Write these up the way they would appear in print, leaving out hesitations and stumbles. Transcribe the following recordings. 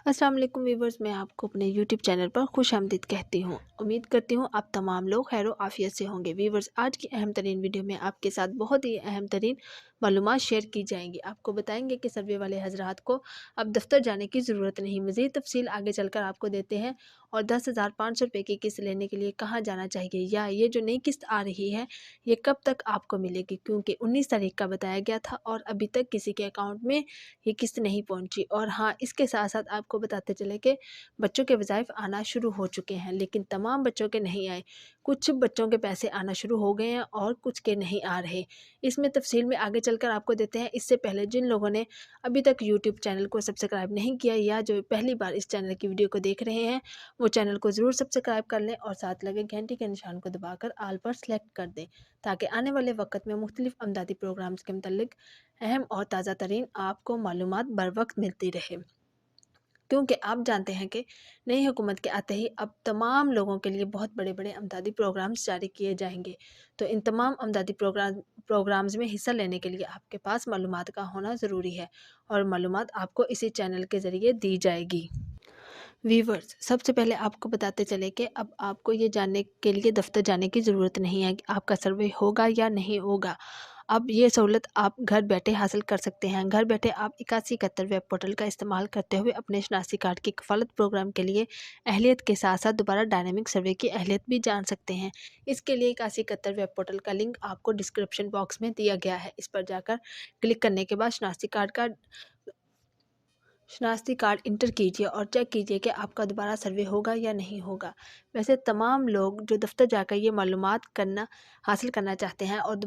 अस्सलाम वालेकुम व्यूवर्स, मैं आपको अपने यूट्यूब चैनल पर खुशामदीद कहती हूँ। उम्मीद करती हूँ आप तमाम लोग खैर आफियत से होंगे। व्यूवर्स, आज की अहम तरीन वीडियो में आपके साथ बहुत ही अहम तरीन मालूमात शेयर की जाएंगी। आपको बताएंगे कि सर्वे वाले हजरात को अब दफ्तर जाने की ज़रूरत नहीं। मज़ीद तफसील आगे चलकर आपको देते हैं। और 10,500 रुपये की किस्त लेने के लिए कहाँ जाना चाहिए, या ये जो नई किस्त आ रही है ये कब तक आपको मिलेगी, क्योंकि 19 तारीख का बताया गया था और अभी तक किसी के अकाउंट में ये किस्त नहीं पहुंची। और हाँ, इसके साथ साथ आपको बताते चले कि बच्चों के वज़ाइफ आना शुरू हो चुके हैं, लेकिन तमाम बच्चों के नहीं आए। कुछ बच्चों के पैसे आना शुरू हो गए हैं और कुछ के नहीं आ रहे। इसमें तफसील में आगे चलकर आपको देते हैं। इससे पहले जिन लोगों ने अभी तक यूट्यूब चैनल को सब्सक्राइब नहीं किया, या जो पहली बार इस चैनल की वीडियो को देख रहे हैं, वो चैनल को ज़रूर सब्सक्राइब कर लें और साथ लगे घंटी के निशान को दबाकर आल पर सेलेक्ट कर दें, ताकि आने वाले वक्त में मुख्तलिफ अमदादी प्रोग्राम्स के मतलब अहम और ताज़ा तरीन आपको मालूमात बर वक्त मिलती रहे। क्योंकि आप जानते हैं कि नई हुकूमत के आते ही अब तमाम लोगों के लिए बहुत बड़े बड़े अमदादी प्रोग्राम्स जारी किए जाएंगे। तो इन तमाम अमदादी प्रोग्राम्स में हिस्सा लेने के लिए आपके पास मालूमात का होना ज़रूरी है, और मालूमात आपको इसी चैनल के ज़रिए दी जाएगी। वीवर्स, सबसे पहले आपको बताते चले कि अब आपको ये जानने के लिए दफ्तर जाने की ज़रूरत नहीं है कि आपका सर्वे होगा या नहीं होगा। अब ये सहूलत आप घर बैठे हासिल कर सकते हैं। घर बैठे आप 8171 वेब पोर्टल का इस्तेमाल करते हुए अपने शनाख्ती कार्ड की कफालत प्रोग्राम के लिए अहलियत के साथ साथ दोबारा डायनेमिक सर्वे की अहलियत भी जान सकते हैं। इसके लिए 8171 वेब पोर्टल का लिंक आपको डिस्क्रिप्शन बॉक्स में दिया गया है। इस पर जाकर क्लिक करने के बाद शनाख्ती कार्ड इंटर कीजिए और चेक कीजिए कि आपका दोबारा सर्वे होगा या नहीं होगा। वैसे तमाम लोग जो दफ्तर जाकर ये मालूमात हासिल करना चाहते हैं और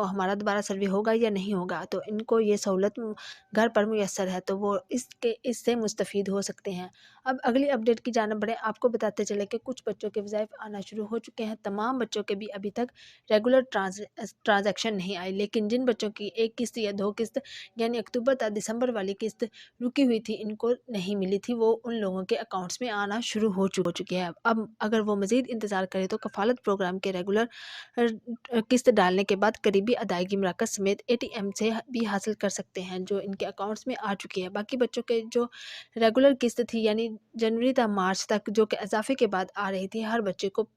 हमारा दोबारा सर्वे होगा या नहीं होगा, तो इनको ये सहूलत घर पर मुयस्सर है, तो वो इससे मुस्तफ़ीद हो सकते हैं। अब अगली अपडेट की जानिब बढ़ें। आपको बताते चले कि कुछ बच्चों के वज़ाइफ आना शुरू हो चुके हैं। तमाम बच्चों के भी अभी तक रेगुलर ट्रांजैक्शन नहीं आए, लेकिन जिन बच्चों की एक किस्त या दो किस्त यानी अक्टूबर तक दिसंबर वाली किस्त रुकी हुई थी, इनको नहीं मिली थी, वो उन लोगों के अकाउंट्स में आना शुरू हो चुके हैं। अब अगर वो मज़ीद इंतज़ार करें तो कफ़ालत प्रोग्राम के रेगुलर किस्त डालने के बाद करीबी अदायगी मराकज़ समेत ATM से भी हासिल कर सकते हैं, जो इनके अकाउंट्स में आ चुकी है। बाकी बच्चों के जो रेगुलर किस्त थी, यानी जनवरी तक मार्च तक, जो कि इजाफे के बाद आ रही थी, हर बच्चे को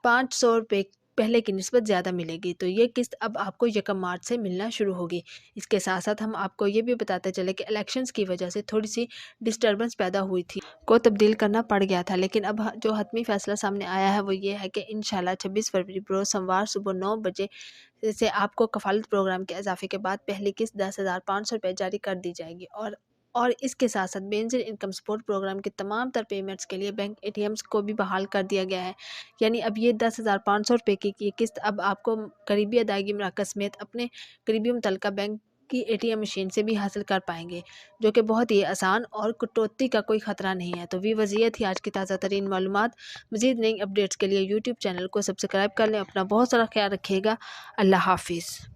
500 रुपये पहले की निस्बत ज़्यादा मिलेगी। तो ये किस्त अब आपको 1 मार्च से मिलना शुरू होगी। इसके साथ साथ हम आपको ये भी बताते चले कि इलेक्शंस की वजह से थोड़ी सी डिस्टर्बेंस पैदा हुई थी, को तब्दील करना पड़ गया था, लेकिन अब जो हतमी फैसला सामने आया है वो ये है कि इंशाल्लाह 26 फरवरी बरोज़ सोमवार सुबह 9 बजे से आपको कफ़ालत प्रोग्राम के इजाफे के बाद पहली किस्त 10,500 रुपये जारी कर दी जाएगी। और इसके साथ साथ बेनज़ीर इनकम सपोर्ट प्रोग्राम के तमाम तर पेमेंट्स के लिए बैंक ATMs को भी बहाल कर दिया गया है। यानी अब ये 10,500 रुपये की किस्त अब आपको करीबी अदायगी मराकज़ समेत अपने करीबी मुतल्लिका बैंक की ATM मशीन से भी हासिल कर पाएंगे, जो कि बहुत ही आसान और कटौती का कोई ख़तरा नहीं है। तो वज़ीयत थी आज की ताज़ा तरीन मालूमात। मज़ीद नई अपडेट्स के लिए यूट्यूब चैनल को सब्सक्राइब कर लें। अपना बहुत सारा ख्याल रखिएगा। अल्लाह हाफिज़।